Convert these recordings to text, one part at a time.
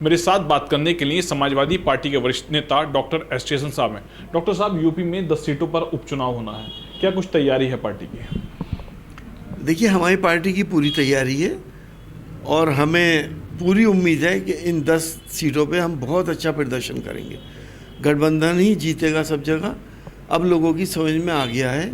मेरे साथ बात करने के लिए समाजवादी पार्टी के वरिष्ठ नेता डॉक्टर एस जयसन साहब हैं। डॉक्टर साहब, यूपी में 10 सीटों पर उपचुनाव होना है, क्या कुछ तैयारी है पार्टी की? देखिए, हमारी पार्टी की पूरी तैयारी है और हमें पूरी उम्मीद है कि इन 10 सीटों पे हम बहुत अच्छा प्रदर्शन करेंगे। गठबंधन ही जीतेगा सब जगह। अब लोगों की समझ में आ गया है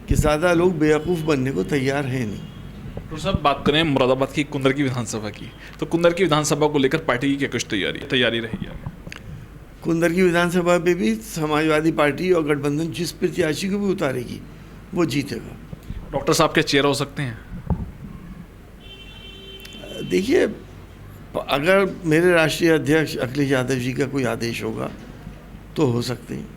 कि ज़्यादा लोग बेवकूफ़ बनने को तैयार हैं नहीं। डॉक्टर साहब, बात करें मुरादाबाद की कुंदर की विधानसभा की, तो कुंदर की विधानसभा को लेकर पार्टी की क्या कुछ तैयारी रही है? कुंदर की विधानसभा पे भी समाजवादी पार्टी और गठबंधन जिस प्रत्याशी को भी उतारेगी वो जीतेगा। डॉक्टर साहब क्या चेहरा हो सकते हैं? देखिए, अगर मेरे राष्ट्रीय अध्यक्ष अखिलेश यादव जी का कोई आदेश होगा तो हो सकते हैं।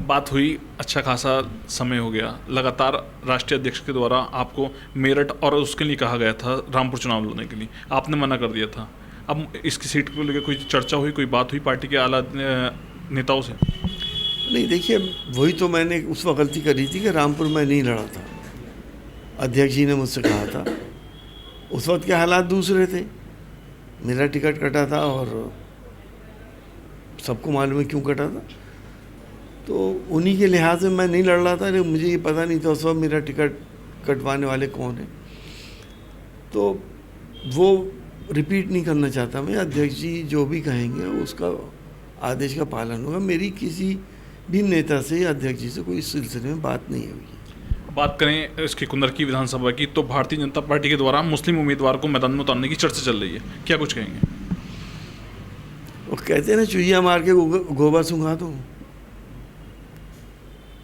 बात हुई, अच्छा खासा समय हो गया, लगातार राष्ट्रीय अध्यक्ष के द्वारा आपको मेरठ और उसके लिए कहा गया था रामपुर चुनाव लड़ने के लिए, आपने मना कर दिया था। अब इसकी सीट को लेकर कोई चर्चा हुई, कोई बात हुई पार्टी के आला नेताओं से? नहीं, देखिए, वही तो मैंने उस वक्त गलती करी थी कि रामपुर में नहीं लड़ा था। अध्यक्ष जी ने मुझसे कहा था, उस वक्त के हालात दूसरे थे, मेरा टिकट कटा था और सबको मालूम है क्यों कटा था। तो उन्हीं के लिहाज से मैं नहीं लड़ रहा था। मुझे ये पता नहीं था उस वक्त मेरा टिकट कटवाने वाले कौन है, तो वो रिपीट नहीं करना चाहता मैं। अध्यक्ष जी जो भी कहेंगे उसका आदेश का पालन होगा। मेरी किसी भी नेता से या अध्यक्ष जी से कोई इस सिलसिले में बात नहीं हुई। बात करें इसकी कुंदर की विधानसभा की, तो भारतीय जनता पार्टी के द्वारा मुस्लिम उम्मीदवार को मैदान में उतारने की चर्चा चल रही है, क्या कुछ कहेंगे? वो कहते हैं ना, चुहिया मार के गोबर सूंघा दो।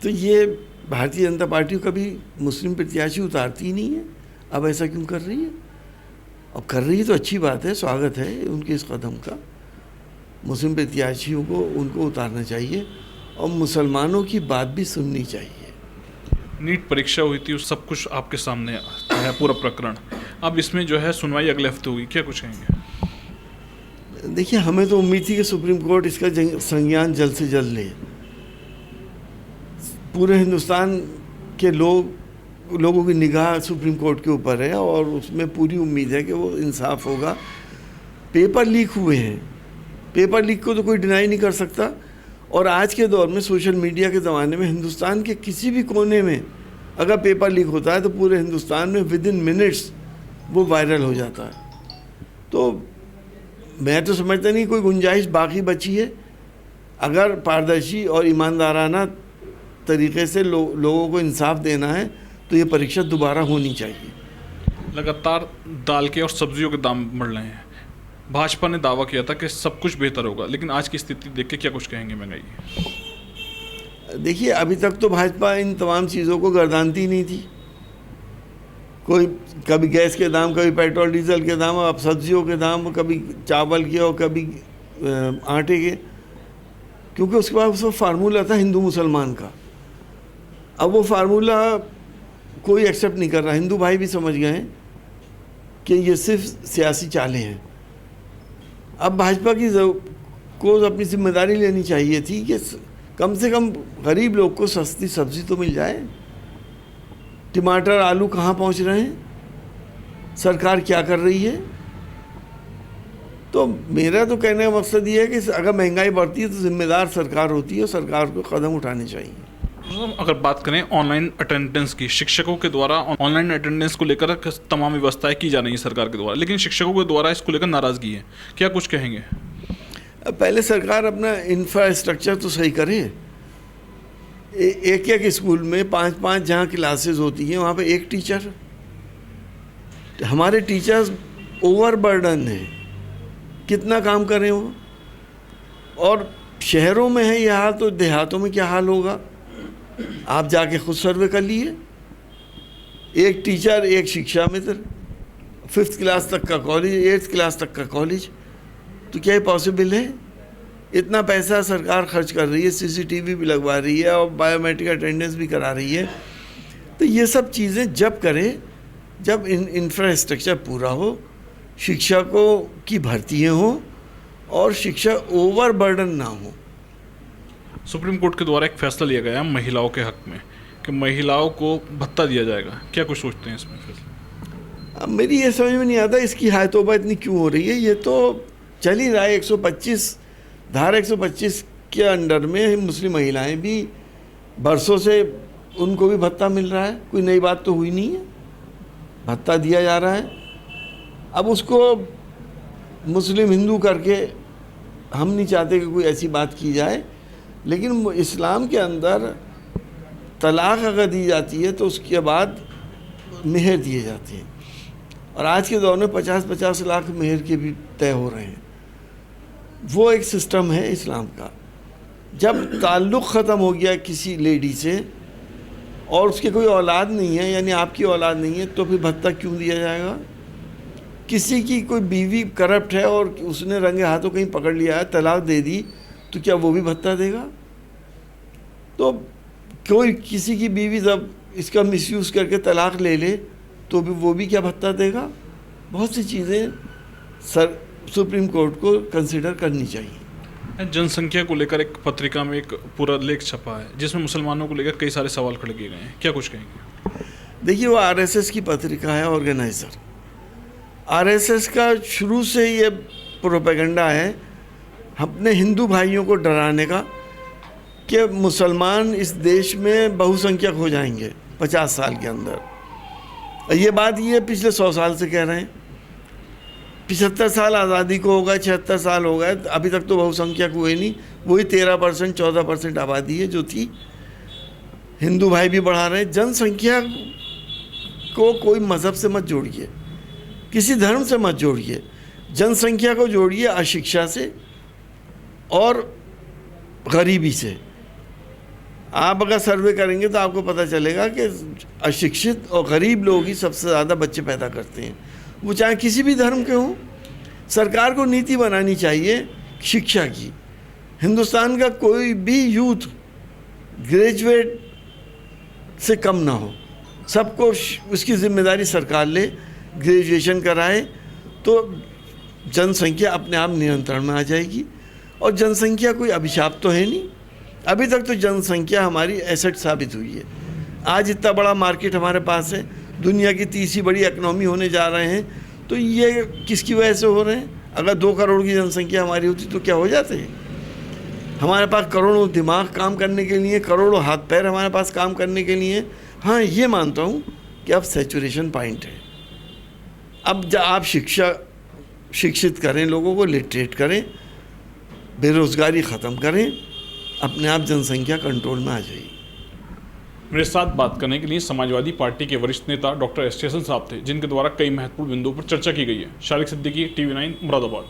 तो ये भारतीय जनता पार्टी कभी मुस्लिम प्रत्याशी उतारती ही नहीं है। अब ऐसा क्यों कर रही है? अब कर रही है तो अच्छी बात है, स्वागत है उनके इस कदम का। मुस्लिम प्रत्याशियों को उनको उतारना चाहिए और मुसलमानों की बात भी सुननी चाहिए। नीट परीक्षा हुई थी, सब कुछ आपके सामने है, पूरा प्रकरण। अब इसमें जो है सुनवाई अगले हफ्ते हुई, क्या कुछ कहेंगे? देखिए, हमें तो उम्मीद थी कि सुप्रीम कोर्ट इसका संज्ञान जल्द से जल्द ले। पूरे हिंदुस्तान के लोगों की निगाह सुप्रीम कोर्ट के ऊपर है और उसमें पूरी उम्मीद है कि वो इंसाफ होगा। पेपर लीक हुए हैं, पेपर लीक को तो कोई डिनाई नहीं कर सकता। और आज के दौर में, सोशल मीडिया के ज़माने में, हिंदुस्तान के किसी भी कोने में अगर पेपर लीक होता है तो पूरे हिंदुस्तान में विद इन मिनट्स वो वायरल हो जाता है। तो मैं तो समझता नहीं कोई गुंजाइश बाकी बची है। अगर पारदर्शी और ईमानदाराना तरीके से लोगों को इंसाफ देना है तो ये परीक्षा दोबारा होनी चाहिए। लगातार दाल के और सब्जियों के दाम बढ़ रहे हैं। भाजपा ने दावा किया था कि सब कुछ बेहतर होगा, लेकिन आज की स्थिति देख के क्या कुछ कहेंगे महंगाई? देखिए, अभी तक तो भाजपा इन तमाम चीज़ों को गर्दानती नहीं थी। कोई कभी गैस के दाम, कभी पेट्रोल डीजल के दाम, अब सब्जियों के दाम, कभी चावल के और कभी आटे के, क्योंकि उसके बाद उसका फार्मूला था हिंदू मुसलमान का। अब वो फार्मूला कोई एक्सेप्ट नहीं कर रहा। हिंदू भाई भी समझ गए हैं कि ये सिर्फ सियासी चालें हैं। अब भाजपा को अपनी जिम्मेदारी लेनी चाहिए थी कि कम से कम गरीब लोग को सस्ती सब्जी तो मिल जाए। टमाटर आलू कहाँ पहुँच रहे हैं, सरकार क्या कर रही है? तो मेरा तो कहने का मकसद ये है कि अगर महंगाई बढ़ती है तो जिम्मेदार सरकार होती है और सरकार को कदम उठाने चाहिए। अगर बात करें ऑनलाइन अटेंडेंस की, शिक्षकों के द्वारा ऑनलाइन अटेंडेंस को लेकर तमाम व्यवस्थाएं की जा रही है सरकार के द्वारा, लेकिन शिक्षकों के द्वारा इसको लेकर नाराजगी है, क्या कुछ कहेंगे? पहले सरकार अपना इंफ्रास्ट्रक्चर तो सही करे। एक एक स्कूल में 5-5 जहाँ क्लासेस होती हैं वहाँ पे एक टीचर। हमारे टीचर्स ओवरबर्डन है, कितना काम करें वो। और शहरों में है यह हाल, तो देहातों में क्या हाल होगा? आप जाके खुद सर्वे कर लिए। एक टीचर, एक शिक्षा मित्र, 5th क्लास तक का कॉलेज, 8th क्लास तक का कॉलेज, तो क्या ये पॉसिबल है? इतना पैसा सरकार खर्च कर रही है, CCTV भी लगवा रही है और बायोमेट्रिक अटेंडेंस भी करा रही है। तो ये सब चीज़ें जब करें जब इंफ्रास्ट्रक्चर पूरा हो, शिक्षकों की भर्तियाँ हों और शिक्षा ओवरबर्डन ना हो। सुप्रीम कोर्ट के द्वारा एक फैसला लिया गया महिलाओं के हक में कि महिलाओं को भत्ता दिया जाएगा, क्या कुछ सोचते हैं इसमें फैसला? अब मेरी ये समझ में नहीं आता इसकी हायतोबा इतनी क्यों हो रही है। ये तो चल ही रहा है। 125 धारा 125 के अंडर में मुस्लिम महिलाएं भी बरसों से उनको भी भत्ता मिल रहा है, कोई नई बात तो हुई नहीं है, भत्ता दिया जा रहा है। अब उसको मुस्लिम हिंदू करके हम नहीं चाहते कि कोई ऐसी बात की जाए, लेकिन इस्लाम के अंदर तलाक अगर दी जाती है तो उसके बाद मेहर दिए जाते हैं, और आज के दौर में 50-50 लाख मेहर के भी तय हो रहे हैं। वो एक सिस्टम है इस्लाम का। जब ताल्लुक़ ख़त्म हो गया किसी लेडी से और उसके कोई औलाद नहीं है, यानी आपकी औलाद नहीं है, तो फिर भत्ता क्यों दिया जाएगा? किसी की कोई बीवी करप्ट है और उसने रंगे हाथों कहीं पकड़ लिया है, तलाक दे दी, तो क्या वो भी भत्ता देगा? तो कोई किसी की बीवी जब इसका मिसयूज़ करके तलाक ले ले तो भी वो भी क्या भत्ता देगा? बहुत सी चीज़ें सुप्रीम कोर्ट को कंसिडर करनी चाहिए। जनसंख्या को लेकर एक पत्रिका में एक पूरा लेख छपा है जिसमें मुसलमानों को लेकर कई सारे सवाल खड़े किए गए हैं, क्या कुछ कहेंगे? देखिए, वो आरएसएस की पत्रिका है, ऑर्गेनाइज़र। आरएसएस का शुरू से ये प्रोपेगेंडा है अपने हिंदू भाइयों को डराने का कि मुसलमान इस देश में बहुसंख्यक हो जाएंगे 50 साल के अंदर। ये बात ये पिछले 100 साल से कह रहे हैं। 75 साल आज़ादी को होगा, 76 साल हो गए, अभी तक तो बहुसंख्यक हुए नहीं। वही 13% 14% आबादी है जो थी। हिंदू भाई भी बढ़ा रहे हैं। जनसंख्या को कोई मज़हब से मत जोड़िए, किसी धर्म से मत जोड़िए। जनसंख्या को जोड़िए अशिक्षा से और गरीबी से। आप अगर सर्वे करेंगे तो आपको पता चलेगा कि अशिक्षित और गरीब लोग ही सबसे ज़्यादा बच्चे पैदा करते हैं, वो चाहे किसी भी धर्म के हों। सरकार को नीति बनानी चाहिए शिक्षा की। हिंदुस्तान का कोई भी यूथ ग्रेजुएट से कम ना हो, सबको उसकी जिम्मेदारी सरकार ले, ग्रेजुएशन कराए, तो जनसंख्या अपने आप नियंत्रण में आ जाएगी। और जनसंख्या कोई अभिशाप तो है नहीं। अभी तक तो जनसंख्या हमारी एसेट साबित हुई है। आज इतना बड़ा मार्केट हमारे पास है, दुनिया की तीसरी बड़ी इकनॉमी होने जा रहे हैं, तो ये किसकी वजह से हो रहे हैं? अगर 2 करोड़ की जनसंख्या हमारी होती तो क्या हो जाते हैं? हमारे पास करोड़ों दिमाग काम करने के लिए, करोड़ों हाथ पैर हमारे पास काम करने के लिए। हाँ, ये मानता हूँ कि अब सैचुरेशन पॉइंट है। अब आप शिक्षित करें, लोगों को लिटरेट करें, बेरोज़गारी ख़त्म करें, अपने आप जनसंख्या कंट्रोल में आ जाएगी। मेरे साथ बात करने के लिए समाजवादी पार्टी के वरिष्ठ नेता डॉक्टर एस स्टेशन साहब थे, जिनके द्वारा कई महत्वपूर्ण बिंदुओं पर चर्चा की गई है। शारिक सिद्दीकी, TV9 मुरादाबाद।